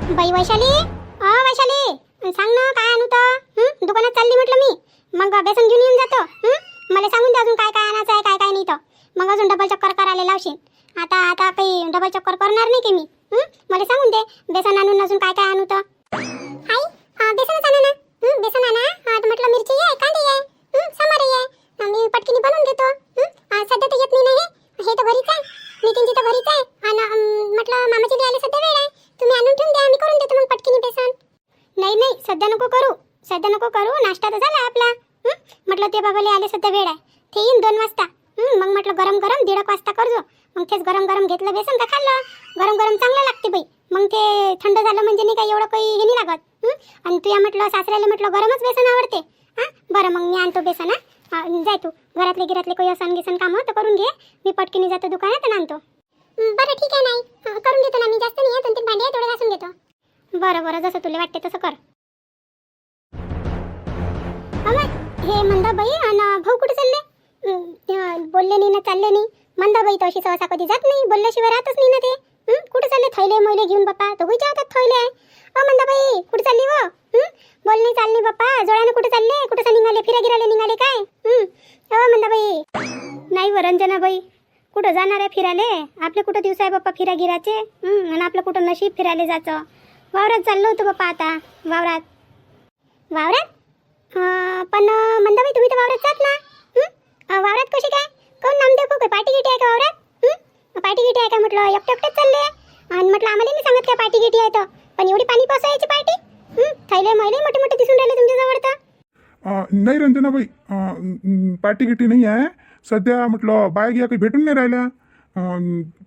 बाई वैशाली, वैशाली सांग ना काय आणू तर. दुकानात चालली म्हटलं मी. मग बेसन घेऊन येऊन जातो. मला सांगून दे अजून काय काय आणायचं आहे काय काय नाही तर. मग अजून डबल चक्कर करायला लावशील. आता आता काही डबल चक्कर करणार नाही की मी. मला सांगून दे बेसन आणून अजून काय काय आणू तर. आई बेसनच आणा ना. बेसन आणा. म्हटलं मिरची आहे कांदे आहे समारी आहे. मी पटकीने बनवून घेतो. सध्या तर येत नाही ना हे तर घरीच आहे. नितीनची तर घरीच आहे. आणि म्हटलं मामाची बी आले सध्या वेळ आहे. तुम्ही आणून ठेवून द्या मी करून देतो मग पटकीने बेसन. नाही नाही सध्या नको करू. सध्या नको करू. नाश्ता तर झाला आपला. म्हटलं ते बाबाले आले सध्या वेळ आहे. ते येईन 2 वाजता. मग म्हटलं गरम गरम 1:30 वाजता करजो. मग तेच गरम गरम घेतलं बेसन तर खाल्लं. गरम गरम चांगलं लागते बाई. मग ते थंड झालं म्हणजे नाही काय एवढं काही हे नाही लागत. आणि तुया म्हटलं सासऱ्याला म्हटलं गरमच बेसन आवडते. बरं मग मी आणतो बेसन. जाय तू घरातले गिरातले काही असण गिसन काम तर करून घे. मी पटकीने जातो दुकानात आणि आणतो. बरं ठीक आहे नाही करून घेतो ना मी. जास्त नाही 2-3 भांडे थोडे घासून घेतो. बरं बरं जसं तुला वाटते तसं कर. हे मंदाबाई आणि भाऊ कुठे चालले? बोलले नाही ना चालले नाही. मंदाबाई तर अशी सहसा कधी जात नाही. बोलल्याशिवाय राहतच नाही ना ते. कुठे चालले? थैले मोले घेऊन बाप्पा दोघीच्या हातात थैले आहे. मंदाबाई कुठे चालली व? बोल नाही चालली बाप्पा. जोड्यानं कुठे चालले? कुठे निघाले? फिरागिराले निघाले काय? मंदाबाई. नाही व रंजनाबाई कुठं जाणार आहे फिरायले? आपले कुठं दिवस आहे बाप्पा फिरागिराचे. आणि आपलं कुठं नशीब फिरायला जायचं. वावरात चाललो होतो बाप्पा आता. वावरात पण मंदाबाई तुम्ही तर वावरात जात ना. वावरात कशी काय? कोण नामदेव काय पार्टी गिटी आहे का वावरात? पार्टी गिटी आहे का म्हटलं? एकटेच चालले. आणि म्हटलं आम्हाला नाही सांगत काय पार्टी गिटी आहे तर. पण एवढी पाणी पावसाळ्याची पार्टी. थैले मैले मोठे मोठे दिसून राहिले तुमच्या जवळ तर. नाही रंजनाबाई पार्टी गिटी नाही आहे सध्या. म्हटलं बाया गिया काही भेटून नाही राहिल्या.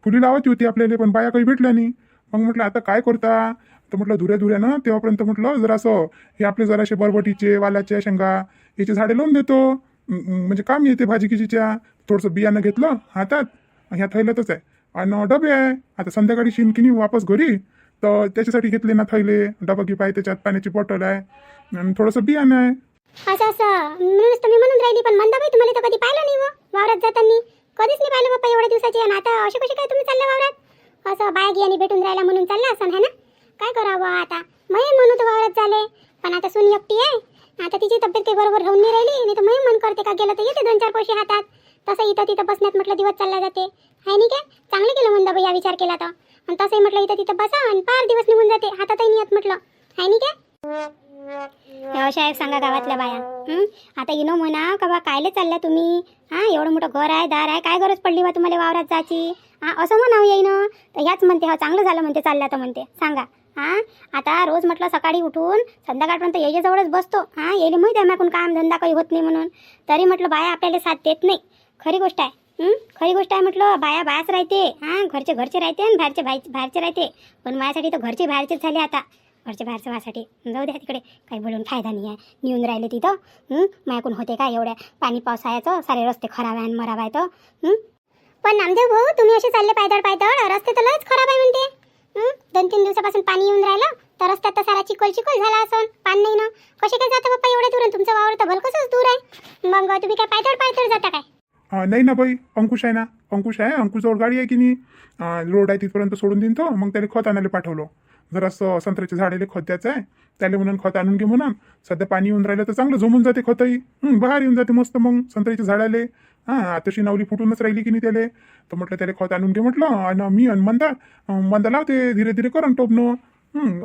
फुली लावायची होती आपल्याला पण बाया काही भेटल्या नाही. मग म्हटलं आता काय करता तर म्हटलं धुऱ्या ना तेव्हापर्यंत म्हटलं जरासं हे आपले जरासे बरबटीचे वालाच्या शेंगा याचे झाडे लावून देतो. म्हणजे काम येते भाजी किजीच्या. थोडंसं बियाणं घेतलं हातात. ह्या थैल्यातच आहे. आणि डबे आहे. आता संध्याकाळी शिनकिनी वापस घरी तर त्याच्यासाठी घेतले ना थैले. डबा घे पाय त्याच्यात पाण्याची बॉटल आहे आणि थोडंसं बियाणं आहे. असं म्हणूनच तुम्ही म्हणून राहिली. पण मंदाबाई तुम्हाला तर कधी पाहिलं नाही व वावरात जाताना. कधीच नाही पाहिलं बाप्पा एवढ्या दिवसाची. आणि आता असे कसे काय तुम्ही चालले वावरात? असं बाया गियानी भेटून राहिला म्हणून चालला असं है ना. काय करावं आता. मी म्हणू तर वावरात झाले. पण आता सून एकटी आहे. आता तिची तब्येत काही बरोबर राहून नाही राहिली. नाही तर मी मन करते का गेलं तर येते 2-4 पैसे हातात. तसं इथं तिथं बसण्यात म्हटलं दिवस चालला जाते. आहे नाही काय? चांगलं केलं मंदाबाई या विचार केला तर. आणि तसंही म्हटलं इथं तिथं बसा आणि 5 दिवस निघून जाते. हातातही नाही येत म्हटलं. आहे नाही काय? साहेब सांगा गावातल्या बाया. आता इनो म्हणा का बा कायले चालल्या तुम्ही. एवढं मोठं घर आहे दार आहे. काय गरज पडली बा तुम्हाला वावरात जायची. असं म्हणावं येईन तर ह्याच म्हणते. चांगलं झालं म्हणते चालल्या तर म्हणते. सांगा आता रोज म्हटलं सकाळी उठून संध्याकाळपर्यंत याच्याजवळच बसतो. यायला माहिती आहे माझ्याकडून काम धंदा काही होत नाही म्हणून. तरी म्हटलं बाया आपल्याला साथ देत नाही. खरी गोष्ट आहे. खरी गोष्ट आहे म्हटलं. बायाच राहते. घरचे राहते आणि बाहेरचे राहते. पण माझ्यासाठी तर घरचे बाहेरचेच झाले आता. घरचे बाहेरचं माझ्यासाठी जाऊ द्या तिकडे. काही बोलून फायदा नाही आहे. निघून राहिले तिथं. माझ्याकडून होते का एवढ्या पाणी पावसाळ्याचं. सारे रस्ते खराब आहे आणि मराब आहे तर. पण नामदेव भाऊ तुम्ही असे चालले पायदळ रस्ते तर लयच खराब आहे म्हणते. 2-3 दिवसापासून पाणी येऊन राहिलं तर रस्त्यात तर सारा चिखल झाला असन. पाणी नाही ना. कसे काय जाता बाप्पा एवढ्या दूर? तुमचं वावर तर भलकसच दूर आहे. मग तुम्ही काय पायदळ जाता काय? नाही ना बाई अंकुश आहे ना. अंकुश आहे. अंकुशजवळ गाडी आहे की नाही. रोड आहे तिथपर्यंत सोडून देईन तो. मग त्याला खत आणायला पाठवलं. जरासं संत्र्याच्या झाडाला खत द्यायचं आहे. त्याला म्हणून खत आणून घे म्हणून. सध्या पाणी येऊन राहिलं तर चांगलं जमून जाते खतही. बाहेर येऊन जाते मस्त मग संत्र्याच्या झाडाले. आताशी नावली फुटूनच राहिली की नाही त्याला. तर म्हटलं त्याला खत आणून घे म्हटलं. आणि मी आणि मंदा लावते धीरे धीरे करून टोपणं.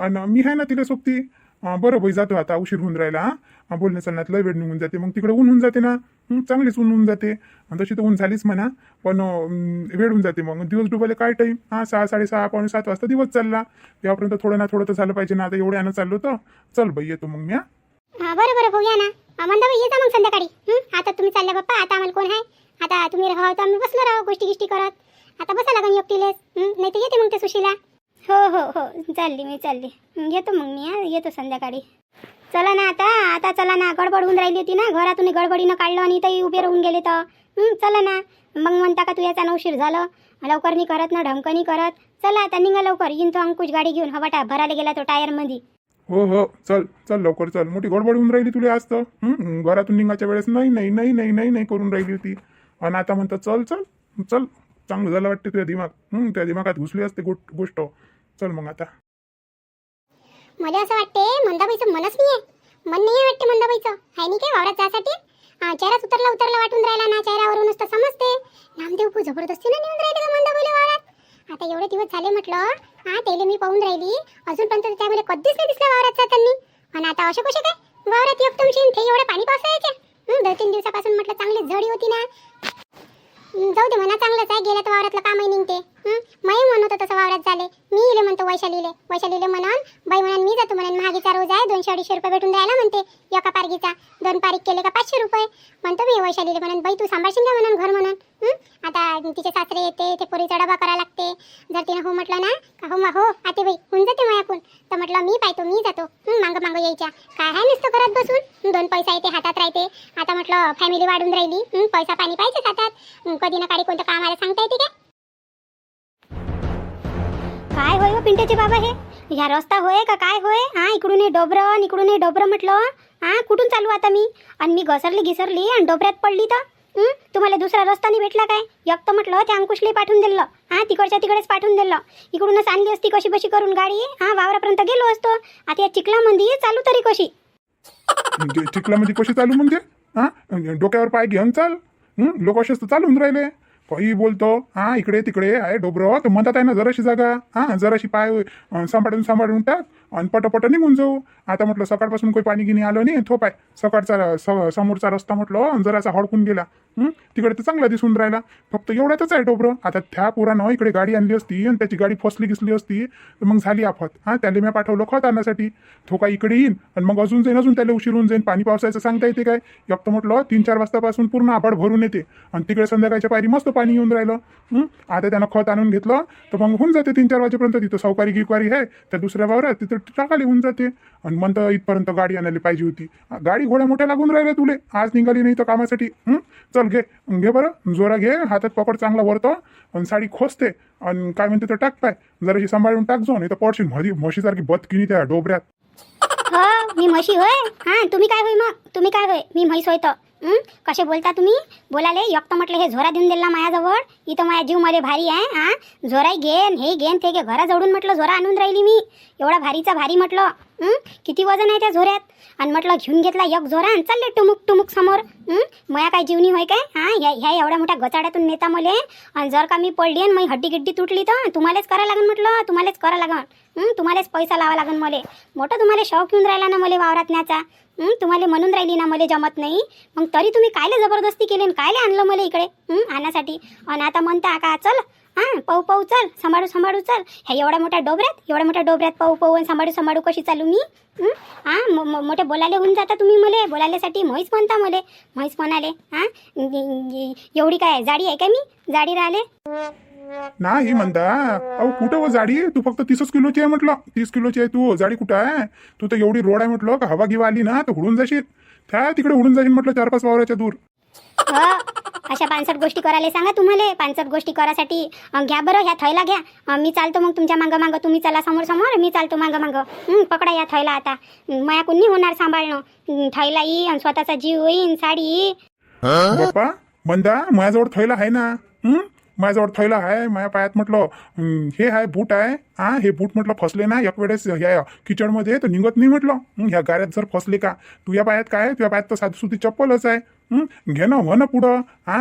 आणि मी आहे ना तिला सोबती. बरं बाई जातो आता. उशीर होऊन राहिला. बोलण्या चालण्यात लय वेळ निघून जाते. मग तिकडे ऊन होऊन जाते ना. चांगलीच ऊन होऊन जाते. तशी तर ऊन झालीच म्हणा. पण वेळ होऊन जाते. मग दिवस डुबायला काय टाईम. 6, 6:30, 6:45 वाजता दिवस चालला. तेव्हापर्यंत थोडं ना थोडं तर झालं पाहिजे ना. आता एवढ्यानं चाललो तर चल बाई येतो मग मी. बरं भाऊ या ना. मंदाबाई येता मग संध्याकाळी. आता तुम्ही चालले बाप्पा. आता आम्हाला कोण आहे. आता तुम्ही राहा तर आम्ही बसलो राहू गोष्टी गिष्टी करत. आता बसा लागून एकटीलेच. नाही तर येते मग ते सुशीला. हो चालली मी चालली. येतो मग मी. येतो संध्याकाळी. चला ना आता चला ना. गडबड होऊन राहिली होती ना. घरातून गडबडीनं काढलं आणि इथंही उभे राहून गेले तर. चला ना. मग म्हणता का तू याचा उशीर झालं. लवकर नाही करत ना ढमकं नाही करत. चला आता निघा लवकर. येईन तो अंकुश गाडी घेऊन. हवा भरायला गेला तो टायर मध्ये. हो चल लवकर चल. मोठी गडबड होऊन राहिली तुला आज तर. घरातून निघायच्या वेळेस नाही करून राहिली होती. आणि आता म्हणतं चल चांगलं झालं वाटते तुझ्या दिमाग. त्या दिमागात घुसली असते गोष्ट. चल मग आता. मला असं वाटते मंदाबाईचं मनच नाही आहे, मन नाही आहे वाटते मंदाबाईचं, आहे नाही काय वावरात जासाठी. चेहराच उतरला वाटून राहिला ना, चेहऱ्यावरूनच तर समजते. नामदेव खूप जबरदस्तीने नेऊन राहिले का मंदाबाईला वावरात. आता एवढे दिवस झाले म्हटलं, तेले मी पाहून राहिली, अजूनपर्यंत त्यामध्ये कधीच नाही दिसला वावरात जाताना. आणि आता असे कसे काय वावरात एक तुमची ते एवढं पाणी पावसायचे. 2-3 दिवसापासून म्हटलं चांगली झडी होती ना. जाऊ दे म्हणा, चांगलंच आहे, गेल्या तर वावरातलं कामही निघते. मग म्हणत होतं तसं वावरात झाले. मी इले म्हणतो वैशालीले म्हणून बाई म्हणून मी जातो म्हणून, महागीचा रोज आहे 200-250 रुपये भेटून राहिला म्हणते एका पारगीचा. 2 पारीक केले का 500 रुपये म्हणतो मी वैशालीले म्हणून. बाई तू सांभाळशील का म्हणून घर म्हणून. आता तिचे सासरे येते, ते पोरीचा डबा करायला लागते. जर तिनं हो म्हटलं ना का हो आते बाई होऊन जाते मायाकून, तर म्हटलं मी पाहतो, मी जातो. मागं यायच्या काय आहे नुसतं घरात बसून. 2 पैसा येते हातात राहते. आता म्हटलं फॅमिली वाढून राहिली, पैसा पाणी पाहिजेच हातात. कधी ना काडी कोणतं कामाला सांगता येते काय होय हो पिंट्याचे बाबा, हे ह्या रस्ता होय का काय होय. इकडून हे डोबरं म्हटलं. कुठून चालू आता मी, आणि मी घसरली आणि डोबऱ्यात पडली तर तुम्हाला दुसरा रस्ता नाही भेटला काय. एक तर म्हटलं त्या अंकुशले पाठवून दिलं, तिकडच्या तिकडेच पाठवून दिलं. इकडूनच आणली असती कशी बशी करून गाडी, वावरापर्यंत गेलो असतो. आता या चिखलामध्ये चालू तरी कशी. चिखलामध्ये कशी चालू म्हणजे डोक्यावर पाय घेऊन चाल. लोक असेच तर चालून राहिले, काही बोलतो. इकडे तिकडे आहे डोबरं, तर म्हणतात आहे ना जराशी जागा, जराशी पाय सांभाळून टाक आणि पटपट निघून जाऊ. आता म्हटलं सकाळपासून काही पाणी गिनी आलं नाही, थोप आहे सकाळचा समोरचा रस्ता म्हटलं जरासा हडकून गेला. तिकडे तर चांगला दिसून राहिला, फक्त एवढ्यातच आहे डोबरं. आता त्या पुरानं इकडे गाडी आणली असती आणि त्याची गाडी फसली असती तर मग झाली आफत. त्याला मी पाठवलं खत आणण्यासाठी, तो काय इकडे येईन आणि मग अजून त्याला उशीर होऊन जाईन. पाणी पावसायचं सांगता येते काय. एक तर म्हटलं 3-4 वाजतापासून पूर्ण आभाळ भरून येते आणि तिकडे संध्याकाळच्या पायरी मस्त पाणी येऊन राहिलं. आता त्यानं खत आणून घेतलं तर मग होऊन जाते 3-4 वाजेपर्यंत. तिथं सावकारी गिकवारी आहे त्या दुसऱ्या वावरात, तिथं टाकाली होऊन जाते. आणि म्हणतं इथपर्यंत गाडी आणायला पाहिजे होती. गाडी घोड्या मोठ्या लागून राहिल्या तुले, आज निघाली नाही तर कामासाठी. चल घे बरं, जोरा घे, हातात पकड चांगला वरतो आणि साडी खोसते आणि काय म्हणते तर टाक पाय, जराशी सांभाळून टाक जो, नाही तर पडशील म्हशीसारखी बदकिनी त्या डोबऱ्यात. मी म्हशी होय. तुम्ही काय होय मग, तुम्ही काय होय, मी म्हैस होय तर. कसे बोलता तुम्ही, बोलाले. एक म्हटलं हे झोरा देऊन दिला माझ्याजवळ, इथं माझ्या जीव मध्ये भारी आहे. झोराही घेन हे घेन ते घे, घराजवळून म्हटलं झोरा आणून राहिली मी, एवढा भारीचा भारी म्हटलं. किती वजन आहे त्या झोऱ्यात. आणि म्हटलं घेऊन घेतला एक झोरा आणि चालले टुमुक समोर. मया काय जीवनी होय काय. ह्या एवढ्या मोठ्या गचाड्यातून नेता मले, आणि जर का मी पडली आणि मग हड्डी गिड्डी तुटली तर तुम्हालाच करायला लागन म्हटलं, तुम्हालाच करायला लागन. तुम्हालाच पैसा लावा लागन मले. मोठं तुम्हाला शौक येऊन राहिला ना मले वावरात न्याचा. तुम्हाला म्हणून राहिली ना मले जमत नाही, मग तरी तुम्ही कायले जबरदस्ती केली आणि कायले आणलं मला इकडे आणण्यासाठी. आणि आता म्हणता का चल पाहू चल, सांभाळू चल. ह्या एवढ्या मोठ्या डोबऱ्यात पाहू आणि सांभाळू कशी चालू मी. मोठे बोलायला होऊन जाता तुम्ही मले, बोलायसाठी म्हैस म्हणता मले, म्हैस म्हणाले. एवढी काय जाडी आहे काय, मी जाडी राहिले नाही म्हणता. अहो कुठं व जाडी, तू फक्त 30 किलोची आहे म्हटलं. 30 किलोची आहे तू, जाडी कुठं आहे. तू तर एवढी रोड आहे म्हटलं का हवा गिवा आली ना तर उडून जाशील, त्या तिकडे उडून जाशील म्हटलं 4-5 वावराच्या दूर. अशा 5-7 गोष्टी करायला सांगा तुम्हाला. 5-7 गोष्टी करायसाठी घ्या बरं ह्या थैला घ्या. मी चालतो मग तुमच्या मागं, तुम्ही चला समोर, मी चालतो मागं. पकडा या थैला. आता माया कुणी होणार सांभाळणं. थैला येईन, स्वतःचा जीव येईन, साडी येईन. बाप्पा म्हणता माझ्याजवळ थैला आहे ना. माझ्याजवळ थैला आहे. माझ्या पायात म्हटलं हे आहे बूट आहे. हे बूट म्हटलं फसले ना एक वेळेस ह्या किचडमध्ये तर निघत नाही म्हटलं. ह्या गाड्यात जर फसले का, तुझ्या पायात काय, तुझ्या पायात तर साधीसुधी चप्पलच आहे. घे ना, हो ना पुढं.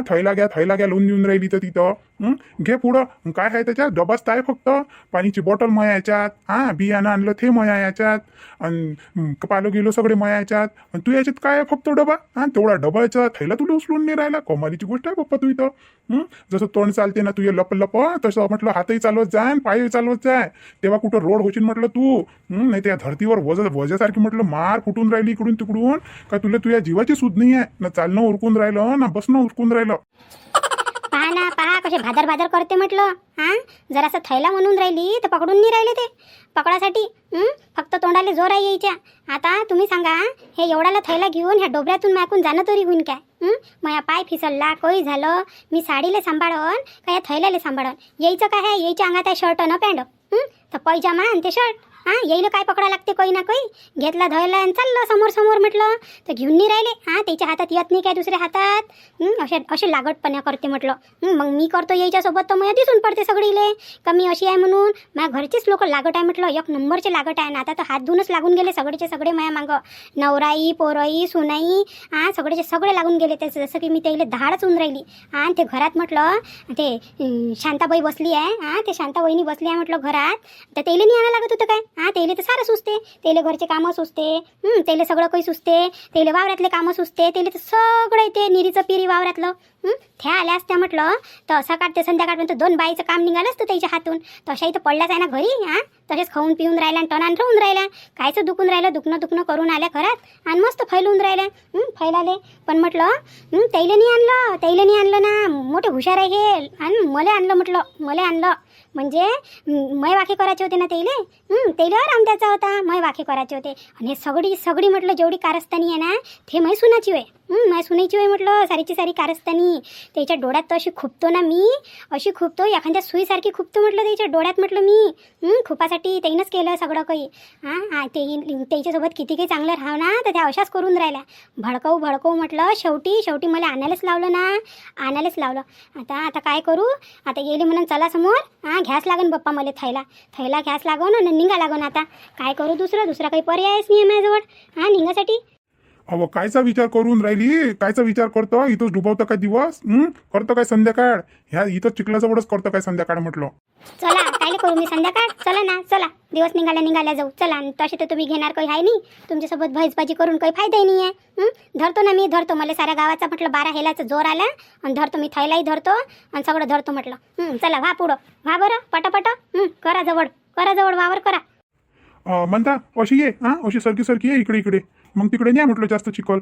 थैला घ्या लोन देऊन राहिली तर तिथं. घे पुढं. काय आहे त्याच्यात, डबाच आहे फक्त. पाणीची बॉटल मया याच्यात, बियाणं आणलं ते मया याच्यात, आणि पालो गेलो सगळे मया याच्यात. आणि तू याच्यात काय आहे फक्त डबा. तेवढा डबाचा थैला तुला उचलून नाही राहिला. कमालीची गोष्ट आहे पप्पा तू इथं. जसं तोंड चालते ना तुझे लप तसं म्हटलं हातही चालवत जाय, पायही चालवत जाय, तेव्हा कुठं रोड होशील म्हटलं तू. नाही त्या धर्तीवर वजासारखी म्हटलं मार फुटून राहिली इकडून तिकडून. का तुला तुझ्या जीवाची सुध नाही आहे ना. चालणं उरकून राहिलं ना बसणं उरकून राहिलं. पहा कसे भादर करते म्हटलं. जरासं थैला म्हणून राहिली तर पकडून नाही राहिले ते पकडासाठी. फक्त तोंडाले जोर आहे यायच्या. आता तुम्ही सांगा, हे एवढ्याला थैला घेऊन ह्या डोबऱ्यातून माकून जाणं तरी होईन काय. माया पाय फिसलला काही झालं, मी साडीले सांभाळन का या थैल्याले सांभाळन. यायचं काय आहे, यायच्या अंगात आहे शर्ट न पॅन्ट, तर पैजामा आणि ते शर्ट. हां येईल काय पकडा लागते काही ना काही घेतला धरला आणि चाललं समोर समोर म्हटलं तर घेऊन नाही राहिले हां त्याच्या हातात येत नाही काय दुसऱ्या हातात असे लागटपणा करते म्हटलं मग मी करतो याच्यासोबत तर मला दिसून पडते सगळीले का मी अशी आहे म्हणून माझ्या घरचेच लोक लागट आहे म्हटलं एक नंबरचे लागट आहे ना आता तर हात धुवूनच लागून गेले सगळेचे सगळे माया मागं नवराई पोराई सुनाई हां सगळेचे सगळे लागून गेले त्याचं जसं की मी त्याला धाडच होऊन राहिली हां ते घरात म्हटलं ते शांताबाई बसली आहे हां ते शांता वहिनी बसली आहे म्हटलं घरात तर त्याला नाही आणायला लागत होतं काय हां त्याला तर सारं सुचते त्याला घरचे कामं सुचते त्याला सगळं काही सुचते त्याला वावरातले कामं सुचते त्याला तर सगळं येते निरीचं पिरी वावरातलं त्या आल्या असत्या म्हटलं तर सकाळ ते संध्याकाळपर्यंत 2 बाईचं काम निघालं असतं त्याच्या हातून तशा इथं पडल्याच आहे ना घरी हां तसेच खाऊन पिऊन राहिल्या आणि टणान राहून राहिल्या कायचं दुखून राहिलं दुखणं करून आल्या घरात आणि मस्त फैलून राहिल्या फैलाले पण म्हटलं त्याला नाही आणलं ना मोठे हुशार आहे हे आणि मला आणलं म्हटलं मला आणलं म्हणजे मै वाखे करायचे होते ना त्याला आराम द्यायचा होता मै वाखे करायचे होते आणि हे सगळी म्हटलं जेवढी कारस्थानी आहे ना ते मै सुनाची होय मै सुनायची होय म्हटलं सारीची सारी कारस्थानी त्याच्या डोळ्यात तर अशी खुपतो ना मी अशी खुपतो एखाद्या सुईसारखी खुपतो म्हटलं त्याच्या डोळ्यात म्हटलं मी खुपासाठी त्यानंच केलं सगळं काही हां ते त्याच्यासोबत किती काही चांगलं राहावं ना तर त्या अशाच करून राहिल्या भडकवू म्हटलं शेवटी मला आणायलाच लावलं आता काय करू आता गेली म्हणून चला समोर हां घ्यास लागन बाप्पा मला थैला घ्यास लागन आणि निघा लागन आता काय करू दुसरा काही पर्यायच नाही आहे माझ्याजवळ हां निघासाठी अहो कायचा विचार करून राहिली कायचा विचार करतो इथंच डुबवतो काय दिवस करतो काय संध्याकाळ ह्या इथं चिखलाजवळच करतो काय संध्याकाळ म्हटलं चला काय करू मी संध्याकाळ चला दिवस निघाल्या जाऊ चला तसे तर तुम्ही घेणार काही आहे नाही तुमच्यासोबत भैसबाजी करून काही फायदाही नाही आहे धरतो मला साऱ्या गावाचा म्हटलं 12 हेलाचा जोर आला आणि धरतो मी थैलाही धरतो आणि सगळं धरतो म्हटलं चला व्हा पुढं व्हा बरं पटापट करा जवळ वावर करा म्हणता अशी ये हां अशी सरकी ये इकडे मग तिकडे नाही म्हटलं जास्त चिखल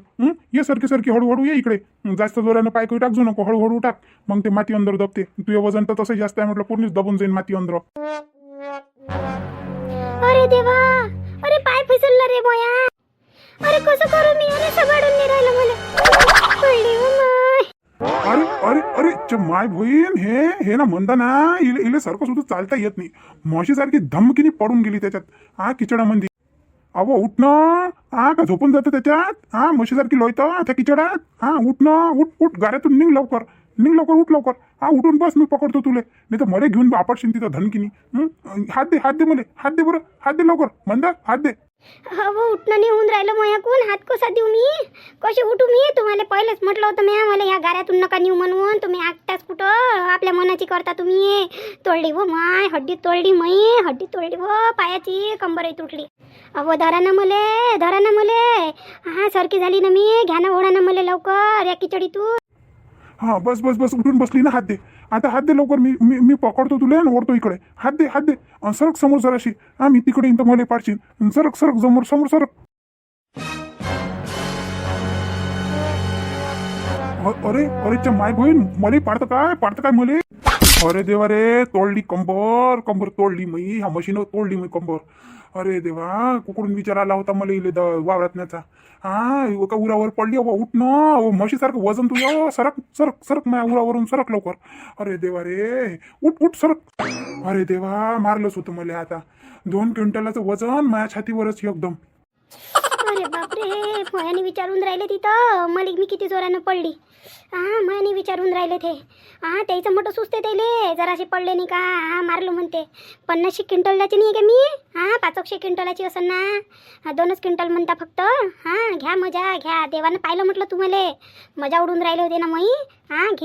ये सरकी हळूहळू ये इकडे जास्त जोरानं पाय काही टाकजो नको हळूहळू टाक मग ते माती अंदर दबते तुझे वजन तर तसं जास्त आहे म्हटलं पूर्णच दबून जाईल माती अंदर अरे देवा अरे पाय फिसलला रे मोया अरे कसं करू मी अरे सबाडून नाही राहिलं मला पडली हो माय अरे माय बहीण हे ना म्हणता ना इले सारखं सुद्धा चालता येत नाही म्हशीसारखी धमकीनी पडून गेली त्याच्यात किचडामध्ये अहो उठणं का झोपून जातं त्याच्यात म्हशीसारखी लोयतं त्या किचडात उठ गाड्यातून निघ लवकर उठ लवकर उठून बस मी पकडतो तुले नाही तर मरे घेऊन आपटशील तिथं धमकीनी हात दे मला हात दे लवकर म्हणता हात दे हो उठणं नाही होऊन राहिलं मायाकून हात कसा देऊ मी कशी उठू मी तुम्हाला पहिलेच म्हटलं होतं मी मला ह्या गाड्यातून नका नेऊ म्हणून तुम्ही आत्ताच कुठं आपल्या मनाची करता तुम्ही तोडली हो माय हड्डी तोडली हो पायाची कंबरही तुटली अहो धरा ना मले सरकी झाली ना मी घ्या ना ओढा ना मला लवकर या किचडीतून बस उठून बसली ना हात दे आता हात दे लवकर मी पकडतो तुला आणि ओढतो इकडे हात दे सरक समोर जराशी मी तिकडे येईन तर मला पाडशील सरक समोर सरक अरे माय बहीण मला पाडतं काय मले अरे देवा रे तोडली कंबर तोडली मी ह्या मशीनवर तोडली मी कंबर अरे देवा कुकडून विचार आला होता मला इले वावरातण्याचा का उरावर पडली उठणं म्हशीसारखं वजन तुझं सरक माझ्या उरावरून सरक लवकर अरे देवा रे उठ सरक अरे देवा मारलंच होतं मला आता 2 क्विंटलाचं वजन माझ्या छातीवरच एकदम अरे बापरे मयाने विचारून राहिले तिथं मला मी किती जोरानं पडली मयाने विचारून राहिले ते त्याचं मोठं सुचते त्याले जराशी पडले नाही का मारलो म्हणते 50 क्विंटलची नाही का मी 500 क्विंटलाची असं ना 2च क्विंटल म्हणता फक्त घ्या मजा घ्या देवानं पाहिलं म्हटलं तुम्हाला मजा उडून राहिले होते ना मई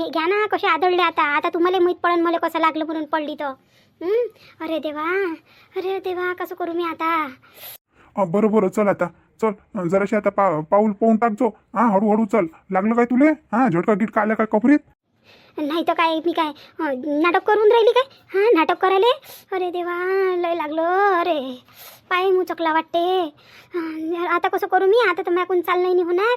घ्या ना कसे आदळले आता तुम्हाला माहीत पडन मला कसं लागलं म्हणून पडली तर अरे देवा कसं करू मी आता बरोबर चल आता चल जराशी आता पाऊल पाहून टाकजो हळूहळू चल लागलं काय तुले झटका गिटका आल्या काय कपरीत नाही तर काय मी काय नाटक करून राहिली काय नाटक करायले अरे देवा लय लागलं अरे पाय मुचकला वाटते आता कसं करू मी आता तर माझ्याकडून चालणं नाही होणार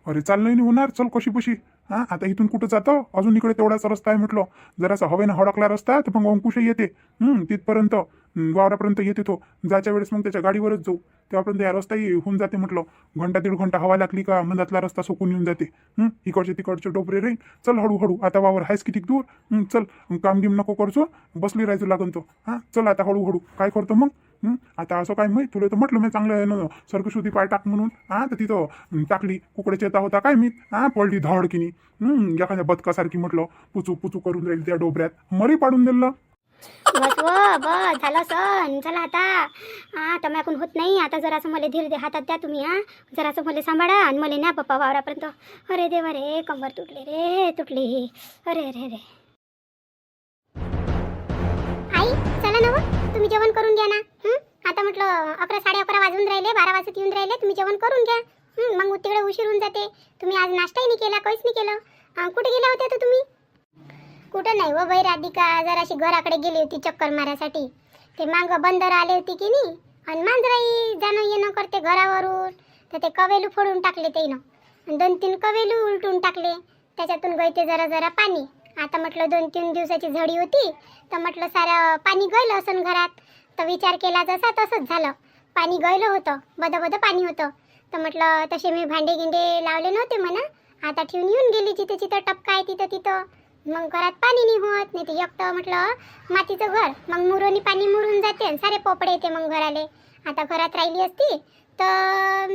अरे चालणं नाही होणार चल कशी आता इथून कुठं जातं अजून इकडे तेवढाच रस्ता आहे म्हटलं जरासा हवेनं हडकला रस्ता तर मग अंकुश येते तिथपर्यंत वावरापर्यंत येते तो जायच्या वेळेस मग त्याच्या गाडीवरच जाऊ तेव्हापर्यंत या रस्ताही होऊन जाते म्हटलं 1-1.5 घंटा हवा लागली का मधातला रस्ता सुकून येऊन जाते तिकडचे डोबरे राहील चल हळूहळू आता वावर आहेस किती दूर चल काम गिम नको करतो बसली राहायचो लागन तो चल आता हळूहळू काय करतो मग आता असं काय माहीत तुला तर म्हटलं मी चांगलं आहे ना सरकशुद्धी पाय टाक म्हणून तर तिथं टाकली कुकड्याची येता होता काय मी पडली धडकीनी एखाद्या बदकासारखी म्हटलं पुचू पुचू करून राहील त्या डोबऱ्यात मरी पाडून दिलं. बस बस झालं सण. चला आता तुम्ही होत नाही. आता जरासं मला धीर दे हातात द्या तुम्ही. जरासं मला सांभाळा आणि मला न्या पप्पा वावरापर्यंत. अरे देवा रे कंबर तुटली. अरे आई चला ना तुम्ही जेवण करून घ्या ना. आता म्हटलं 11 11:30 वाजून राहिले, 12 वाजत येऊन राहिले. तुम्ही जेवण करून घ्या. मग तिकडे उशीर होऊन जाते. तुम्ही आज नाश्ताही नाही केला, काहीच नाही केलं. कुठे गेला होते तर तुम्ही? कुठं नाही व बाई राधिका, जराशी घराकडे गेली होती चक्कर मारायसाठी. ते मागं बंदर आले होते की नाही आणि मांजराई जाणं येणं करते घरावरून. तर ते कवेलू फोडून टाकले त्यानं. 2-3 कवेलू उलटून टाकले. त्याच्यातून गळते जरा पाणी. आता म्हटलं 2-3 दिवसाची झडी होती तर म्हटलं सारं पाणी गळलं असं घरात. तर विचार केला जसा तसंच झालं. पाणी गळलं होतं, बद पाणी होतं. तर म्हटलं तसे मी भांडे गिंडे लावले नव्हते म्हणा. आता ठेवून येऊन गेली जिथं टपका आहे तिथं. मग घरात पाणी नाही होत. नाही तर एकटं म्हटलं मातीचं घर, मग मुरोनी पाणी मुरून जाते आणि सारे पोपडे येते मग घराले. आता घरात राहिली असती तर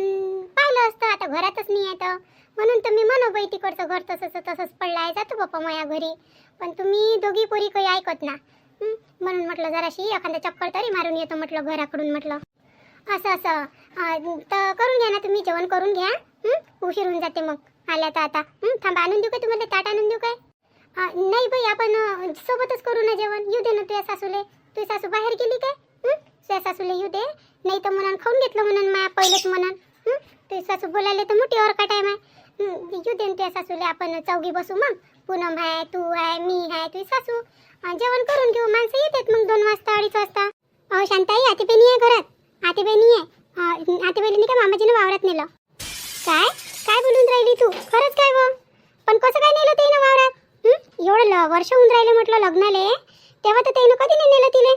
पाहिलं असतं. आता घरातच नाही आहे तर म्हणून तर मी म्हणू बाई तिकडचं घर तसंच पडलं आहे. जातो बाप्पा माझ्या घरी. पण तुम्ही दोघी पोरी काही ऐकत ना. म्हणून म्हटलं जराशी एखादा चक्कर तरी मारून येतो म्हटलं घराकडून. म्हटलं असं तर करून घ्या ना तुम्ही, जेवण करून घ्या. उशीर होऊन जाते मग आल्या तर. आता थांबा, आणून देऊ काय तुम्हाला ताट? आणून देऊ काय? नाही बाई आपण सोबतच करू ना जेवण. येऊ दे ना तुझ्या सासूले. तुझी सासू बाहेर गेली काय? तुझ्या सासूले येऊ दे. नाही तर म्हणून खाऊन घेतलं म्हणून माया पहिलेच म्हणून. तुझी सासू बोलायला तर मोठी और का टाईम आहे. येऊ दे ना तुझ्या सासूले. आपण चौघी बसू मग. पूनम आहे, तू आहे, मी आहे, तुझी सासू. जेवण करून घेऊ. माणसं येतात मग 2 वाजता 2:30 वाजता. शांताई आतेबहिणी आहे घरात? आतेबहिणी आहे. आतेबहिणीने काय मामाजीनं वावरात नेलं काय बोलून राहिली तू? खरंच काय गं? पण कसं काय नेलं ते ना वावरात? एवढं वर्ष होऊन राहिले म्हटलं लग्नाले, तेव्हा तर त्यानं कधी नाही नेलं तिले.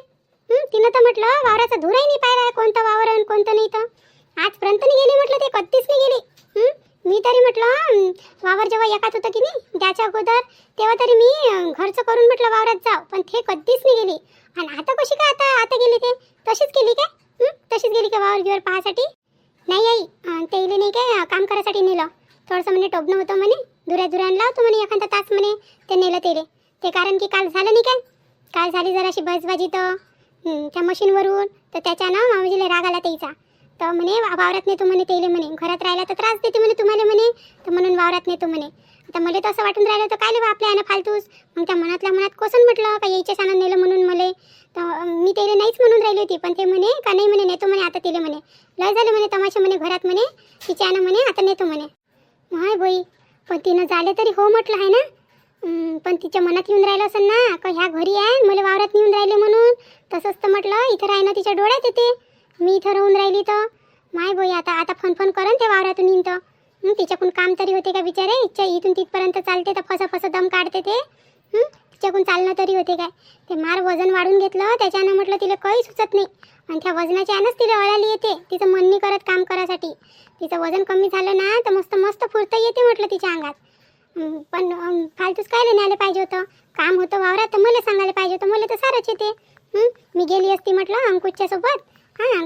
तिनं तर म्हटलं वावराचा धुराही नाही पाहिला कोणतं वावर आणि कोणतं नाही. तर आजपर्यंत नाही गेली म्हटलं, ते कधीच नाही गेली. मी तरी म्हटलं वावर जेव्हा एकाच होतं की नाही त्याच्या अगोदर, तेव्हा तरी मी घरचं करून म्हटलं वावरात जाव, पण ते कधीच नाही गेली. आणि आता कशी काय आता गेली? ते तशीच गेली काय? तशीच गेली का वावर गिवर पाहासाठी? नाही आई, ते इले नाही काय काम करायसाठी नेलं. थोडंसं म्हणे टोबणं होतं म्हणे, दुऱ्यान लावतो म्हणे एखादा तास म्हणे. ते नेलं ते कारण की काल झालं नाही काय. काल झाली जराशी बसबाजी तर त्या मशीनवरून. तर त्याच्यानं मावजीला राग आला त्याचा. तर म्हणे वावरात नेतो म्हणे तेले म्हणे. घरात राहिला तर त्रास देते म्हणे तुम्हाला म्हणे. तर म्हणून वावरात नेतो म्हणे. आता मला तर असं वाटून राहिलं तर काय ले आपल्या यानं फालतूस. मग त्या मनातल्या मनात कोसून म्हटलं का यायच्या सानं नेलं म्हणून मला. तर मी तेले नाहीच म्हणून राहिली होती. पण ते म्हणे का नाही म्हणे नेतो म्हणे आता तेले म्हणे. लय झालं म्हणे तमाशा म्हणे घरात म्हणे. तिच्यानं म्हणे आता नेतो म्हणे. हाय बाई, पण तिनं झाले तरी हो म्हटलं आहे ना. पण तिच्या मनात येऊन राहिलं असेल ना का ह्या घरी आहे मला वावरात नेऊन राहिले म्हणून. तसंच तर म्हटलं इथं राहणं तिच्या डोळ्यात येते. मी इथं राहून राहिली तर माय बाई आता फन करन ते वावरातून येईन तर. तिच्याकडून काम तरी होते का बिचारे. इथून तिथपर्यंत चालते तर फसं दम काढते ते. तिच्याकडून चालणं तरी होते काय. ते मार वजन वाढून घेतलं त्याच्यानं म्हटलं तिला काही सुचत नाही. आणि त्या वजनाच्या यानंच तिला अळाली येते. तिचं मन नाही करत काम करायसाठी. तिचं वजन कमी झालं ना तर मस्त फुरता येते म्हटलं तिच्या अंगात. पण फालतूच कायला न्यायला पाहिजे होतं. काम होतं वावरात तर मला सांगायला पाहिजे होतं. मला तर सारंच येते. मी गेली असती म्हटलं अंकुशच्या सोबत.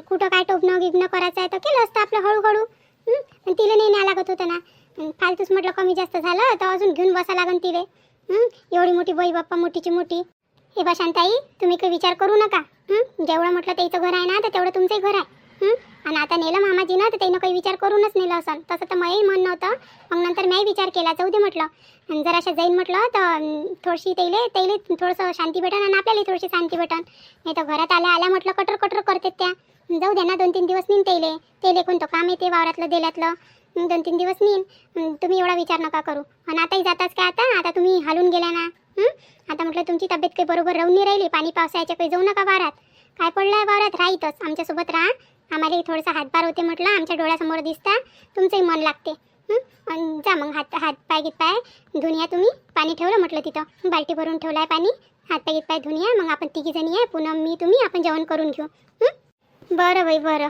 कुठं काय टोपणं गिपणं करायचं आहे तर केलं असतं आपलं हळूहळू. आणि तिला नाही न्या लागत होतं ना. फालतूच म्हटलं कमी जास्त झालं तर अजून घेऊन बसा लागन तिले. एवढी मोठी बाई बाप्पा, मोठीची मोठी. हे बा शांताई, तुम्ही काही विचार करू नका. जेवढं म्हटलं त्याचं घर आहे ना तर तेवढं तुमचंही घर आहे. आणि आता नेलं मामाजीनं तर त्यानं काही विचार करूनच नेलं असेल. तसं तर मलाही म्हणणं होतं. मग नंतर मी विचार केला जाऊ दे म्हटलं. आणि जराशा जाईन म्हटलं तर थोडीशी त्याला थोडंसं शांती भेटन आणि आपल्याला थोडीशी शांती भेटन. नाही तर घरात आल्या म्हटलं कटर करतात त्या. जाऊ द्या ना 2-3 दिवस नेईन तेले कोणतं काम येते वावरातलं दिल्यातलं. 2-3 दिवस नेईन. तुम्ही एवढा विचार नका करू. आणि आताही जाताच काय आता तुम्ही हालून गेल्या ना. आता म्हटलं तुमची तब्येत काही बरोबर राहून नाही राहिली. पाणी पावसाळ्याच्या काही जाऊ नका वावरात. काय पडलं आहे वावरात राहीतच आमच्यासोबत राहा. आम्हाला थोडंसं हातभार होते म्हटलं. आमच्या डोळ्यासमोर दिसता तुमचंही मन लागते. आणि जा मग हात पाय धुनिया. तुम्ही पाणी ठेवलं म्हटलं तिथं बाल्टी भरून ठेवलं आहे पाणी. हात पाय धुनिया. मग आपण 3 जणी आहे पूनम मी तुम्ही आपण जेवण करून घेऊ. बरं बाई बरं.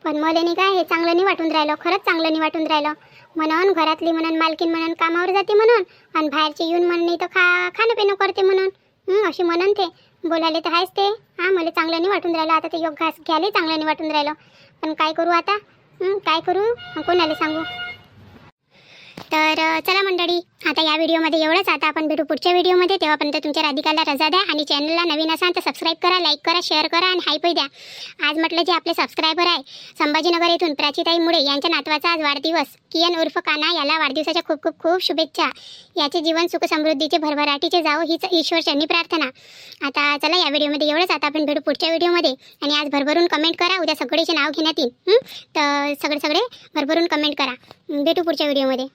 पण मला नाही काय हे चांगलं नाही वाटून राहिलं. खरंच चांगलं नाही वाटून राहिलं. म्हणून घरातली म्हणून मालकीन म्हणून कामावर जाते म्हणून आणि बाहेरचे येऊन म्हण नाही तर खाणं पिणं करते म्हणून अशी म्हणून ते. बोलायला तर आहेच ते. हां, मला चांगलं नाही वाटून राहिलं आता ते योग घास घ्यायला चांगलं नाही वाटून राहिलं. पण काय करू आता? काय करू? कोणाला सांगू? तर चला मंडळी, आता या व्हिडिओमध्ये एवढंच. आता आपण भेटू पुढच्या व्हिडिओमध्ये. तेव्हापर्यंत तुमच्या राधिकाला रजा द्या आणि चॅनलला नवीन असाल तर सबस्क्राईब करा, लाईक करा, शेअर करा आणि हायपही द्या. आज म्हटलं जे आपले सबस्क्रायबर आहे संभाजीनगर येथून प्राचीताई मुळे यांच्या नातवाचा आज वाढदिवस. कियन उर्फ काना याला वाढदिवसाच्या खूप खूप खूप शुभेच्छा. याचे जीवन सुख समृद्धीचे भरभराटीचे जावो हीच ईश्वरचरणी प्रार्थना. आता चला या व्हिडिओमध्ये एवढंच. आता आपण भेटू पुढच्या व्हिडिओमध्ये. आणि आज भरभरून कमेंट करा. उद्या सगळेचे नाव घेण्यात येईल. तर सगळे भरभरून कमेंट करा. भेटू पुढच्या व्हिडिओमध्ये.